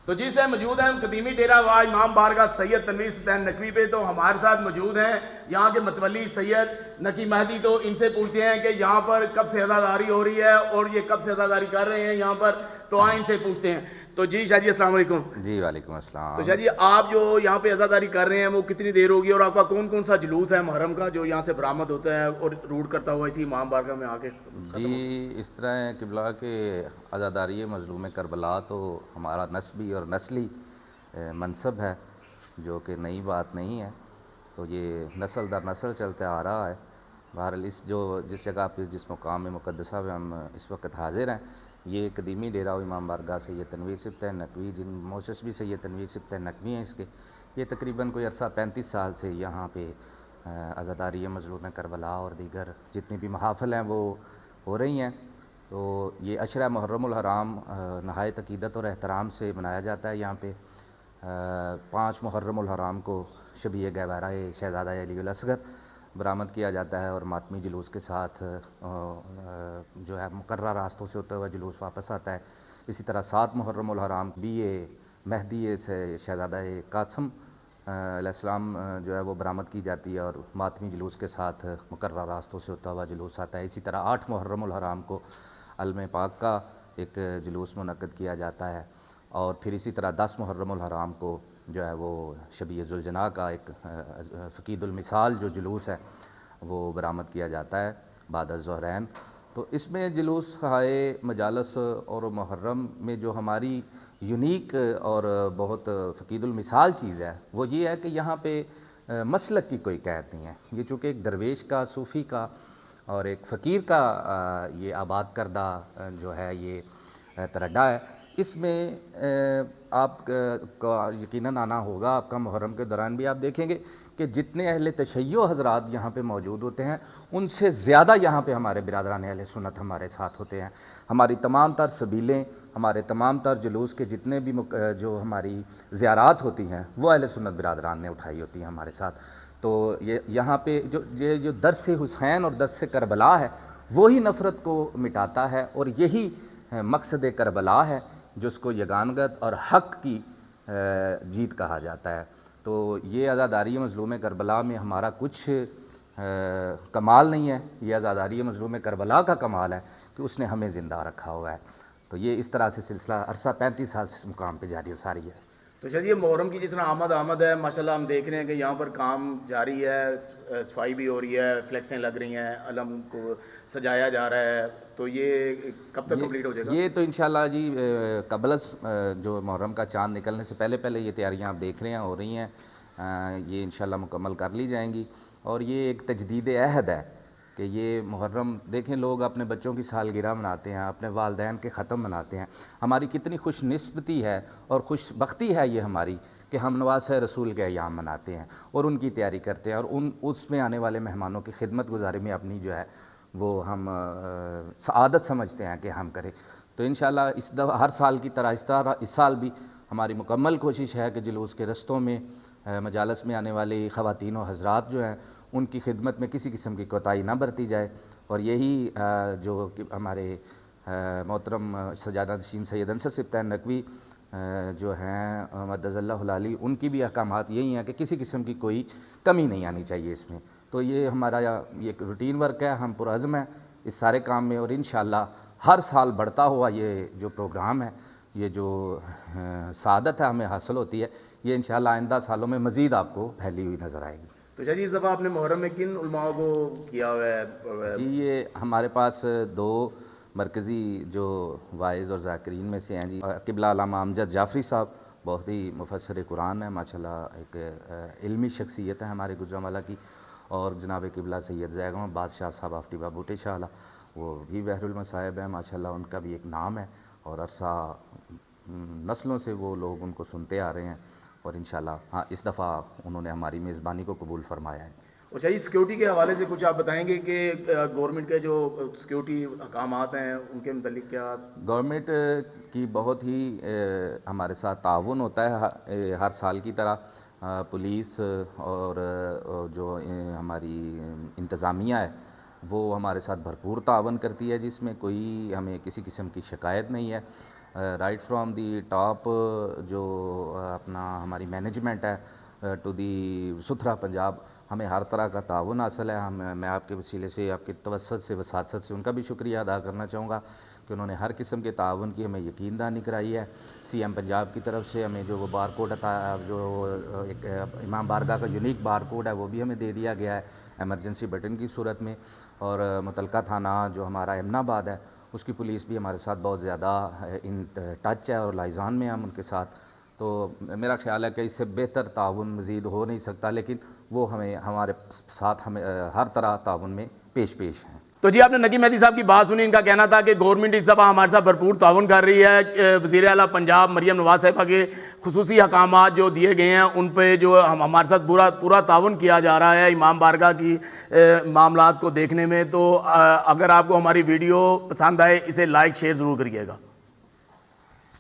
تو جی سے موجود ہیں قدیمی ڈیرہ وا امام بارگاہ سید تنویر سلطان نقوی پہ. تو ہمارے ساتھ موجود ہیں یہاں کے متولی سید نقی مہدی. تو ان سے پوچھتے ہیں کہ یہاں پر کب سے عزاداری ہو رہی ہے اور یہ کب سے عزاداری کر رہے ہیں یہاں پر. تو آئیں ان سے پوچھتے ہیں. تو جی شاہ جی السلام علیکم. جی وعلیکم السلام. تو شاہ جی آپ جو یہاں پہ عزاداری کر رہے ہیں وہ کتنی دیر ہوگی اور آپ کا کون کون سا جلوس ہے محرم کا جو یہاں سے برآمد ہوتا ہے اور روٹ کرتا ہوا اسی امام بارگاہ میں آ کے ختم ہوتا ہے؟ جی اس طرح ہے قبلہ کہ عزاداری مظلوم کربلا تو ہمارا نسبی اور نسلی منصب ہے جو کہ نئی بات نہیں ہے. تو یہ نسل در نسل چلتا آ رہا ہے. بہرحال جس جگہ پہ جس مقام مقدسہ پہ ہم اس وقت حاضر ہیں یہ قدیمی ڈیرہ امام بارگاہ سید تنویر سبطہ نقوی جن موسس بھی سید تنویر سبطہ نقوی ہیں اس کے. یہ تقریباً کوئی عرصہ 35 سال سے یہاں پہ عزاداری مظلوم کربلا اور دیگر جتنی بھی محافل ہیں وہ ہو رہی ہیں. تو یہ عشرہ محرم الحرام نہایت عقیدت اور احترام سے منایا جاتا ہے. یہاں پہ 5 محرم الحرام کو شبیہ گہوارہ شہزادہ علی الاصغر برآمد کیا جاتا ہے اور ماتمی جلوس کے ساتھ جو ہے مقررہ راستوں سے ہوتا ہوا جلوس واپس آتا ہے. اسی طرح 7 محرم الحرام بھی مہدی سے شہزادہ قاسم علیہ السلام جو ہے وہ برآمد کی جاتی ہے اور ماتمی جلوس کے ساتھ مقررہ راستوں سے ہوتا ہوا جلوس آتا ہے. اسی طرح 8 محرم الحرام کو علم پاک کا ایک جلوس منعقد کیا جاتا ہے اور پھر اسی طرح 10 محرم الحرام کو جو ہے وہ شبیہ ذوالجناح کا ایک فقید المثال جو جلوس ہے وہ برآمد کیا جاتا ہے بعد الظہرین. تو اس میں جلوس خواہ مجالس اور محرم میں جو ہماری یونیک اور بہت فقید المثال چیز ہے وہ یہ ہے کہ یہاں پہ مسلک کی کوئی قید نہیں ہے. یہ چونکہ ایک درویش کا صوفی کا اور ایک فقیر کا یہ آباد کردہ جو ہے یہ ترڈا ہے. اس میں آپ کا یقیناً آنا ہوگا آپ کا محرم کے دوران بھی آپ دیکھیں گے کہ جتنے اہل تشیع حضرات یہاں پہ موجود ہوتے ہیں ان سے زیادہ یہاں پہ ہمارے برادران اہل سنت ہمارے ساتھ ہوتے ہیں. ہماری تمام تر سبیلیں ہمارے تمام تر جلوس کے جتنے بھی جو ہماری زیارات ہوتی ہیں وہ اہل سنت برادران نے اٹھائی ہوتی ہیں ہمارے ساتھ. تو یہاں پہ جو درس حسین اور درس کربلا ہے وہی نفرت کو مٹاتا ہے اور یہی مقصد کربلا ہے جس کو یگانگت اور حق کی جیت کہا جاتا ہے. تو یہ عزاداری مظلوم کربلا میں ہمارا کچھ کمال نہیں ہے. یہ عزاداری مظلوم کربلا کا کمال ہے کہ اس نے ہمیں زندہ رکھا ہوا ہے. تو یہ اس طرح سے سلسلہ عرصہ 35 سال سے اس مقام پہ جاری و ساری ہے. تو شاہ جی محرم کی جس طرح آمد ہے ماشاءاللہ ہم دیکھ رہے ہیں کہ یہاں پر کام جاری ہے, صفائی بھی ہو رہی ہے, فلیکسیں لگ رہی ہیں, علم کو سجایا جا رہا ہے. تو یہ کب تک کمپلیٹ ہو جائے گا؟ یہ تو انشاءاللہ جی قبل جو محرم کا چاند نکلنے سے پہلے یہ تیاریاں آپ دیکھ رہے ہیں ہو رہی ہیں. یہ انشاءاللہ مکمل کر لی جائیں گی. اور یہ ایک تجدید عہد ہے کہ یہ محرم دیکھیں لوگ اپنے بچوں کی سالگرہ مناتے ہیں, اپنے والدین کے ختم مناتے ہیں. ہماری کتنی خوش نسبتی ہے اور خوش بختی ہے یہ ہماری کہ ہم نواز رسول کے ایام مناتے ہیں اور ان کی تیاری کرتے ہیں اور اس میں آنے والے مہمانوں کی خدمت گزاری میں اپنی جو ہے وہ ہم سعادت سمجھتے ہیں کہ ہم کریں. تو انشاءاللہ اس دفعہ ہر سال کی طرح اس سال بھی ہماری مکمل کوشش ہے کہ جلوس کے رستوں میں مجالس میں آنے والی خواتین و حضرات جو ہیں ان کی خدمت میں کسی قسم کی کوتاہی نہ برتی جائے. اور یہی جو ہمارے محترم سجادہ نشین سید انصر سبطہ نقوی جو ہیں مدظ اللہ العالی ان کی بھی احکامات یہی ہیں کہ کسی قسم کی کوئی کمی نہیں آنی چاہیے اس میں. تو یہ ہمارا یہ ایک روٹین ورک ہے, ہم پرعزم ہیں اس سارے کام میں اور انشاءاللہ ہر سال بڑھتا ہوا یہ جو پروگرام ہے یہ جو سعادت ہے ہمیں حاصل ہوتی ہے یہ انشاءاللہ آئندہ سالوں میں مزید آپ کو پھیلی ہوئی نظر آئے گی. تو شاہ جی اس دفعہ آپ نے محرم میں کن علماء کو کیا ہوا ہے؟ جی یہ ہمارے پاس 2 مرکزی جو واعظ اور ذاکرین میں سے ہیں جی. قبلہ علامہ امجد جعفری صاحب بہت ہی مفسر قرآن ہے ماشاءاللہ, ایک علمی شخصیت ہے ہمارے گجرانوالہ کی. اور جناب قبلہ سید زیگم بادشاہ صاحب آفٹی بوٹے شاہ وہ بھی بحر المصائب ہیں ماشاءاللہ, ان کا بھی ایک نام ہے اور عرصہ نسلوں سے وہ لوگ ان کو سنتے آ رہے ہیں اور انشاءاللہ ہاں اس دفعہ انہوں نے ہماری میزبانی کو قبول فرمایا ہے. اور شاہی سیکیورٹی کے حوالے سے کچھ آپ بتائیں گے کہ گورنمنٹ کے جو سیکیورٹی احکامات ہیں ان کے متعلق کیا؟ گورنمنٹ کی بہت ہی ہمارے ساتھ تعاون ہوتا ہے ہر سال کی طرح. پولیس اور جو ہماری انتظامیہ ہے وہ ہمارے ساتھ بھرپور تعاون کرتی ہے جس میں کوئی ہمیں کسی قسم کی شکایت نہیں ہے. رائٹ فرام دی ٹاپ جو اپنا ہماری مینجمنٹ ہے ٹو دی ستھرا پنجاب ہمیں ہر طرح کا تعاون حاصل ہے. میں آپ کے وسیلے سے آپ کے توسط سے وساطت سے ان کا بھی شکریہ ادا کرنا چاہوں گا کہ انہوں نے ہر قسم کے تعاون کی ہمیں یقین دہانی کرائی ہے. سی ایم پنجاب کی طرف سے ہمیں جو وہ بار کوڈ جو ایک امام بارگاہ کا یونیک بار کوڈ ہے وہ بھی ہمیں دے دیا گیا ہے ایمرجنسی بٹن کی صورت میں. اور متعلقہ تھانہ جو ہمارا امن آباد ہے اس کی پولیس بھی ہمارے ساتھ بہت زیادہ ان ٹچ ہے اور لائزان میں ہم ان کے ساتھ. تو میرا خیال ہے کہ اس سے بہتر تعاون مزید ہو نہیں سکتا, لیکن وہ ہمارے ساتھ ہمیں ہر طرح تعاون میں پیش ہیں. تو جی آپ نے نقی مہدی صاحب کی بات سنی. ان کا کہنا تھا کہ گورنمنٹ اس دفعہ ہمارے ساتھ بھرپور تعاون کر رہی ہے. وزیر اعلیٰ پنجاب مریم نواز صاحبہ کے خصوصی احکامات جو دیے گئے ہیں ان پہ جو ہمارے ساتھ پورا تعاون کیا جا رہا ہے امام بارگاہ کی معاملات کو دیکھنے میں. تو اگر آپ کو ہماری ویڈیو پسند آئے اسے لائک شیئر ضرور کریے گا.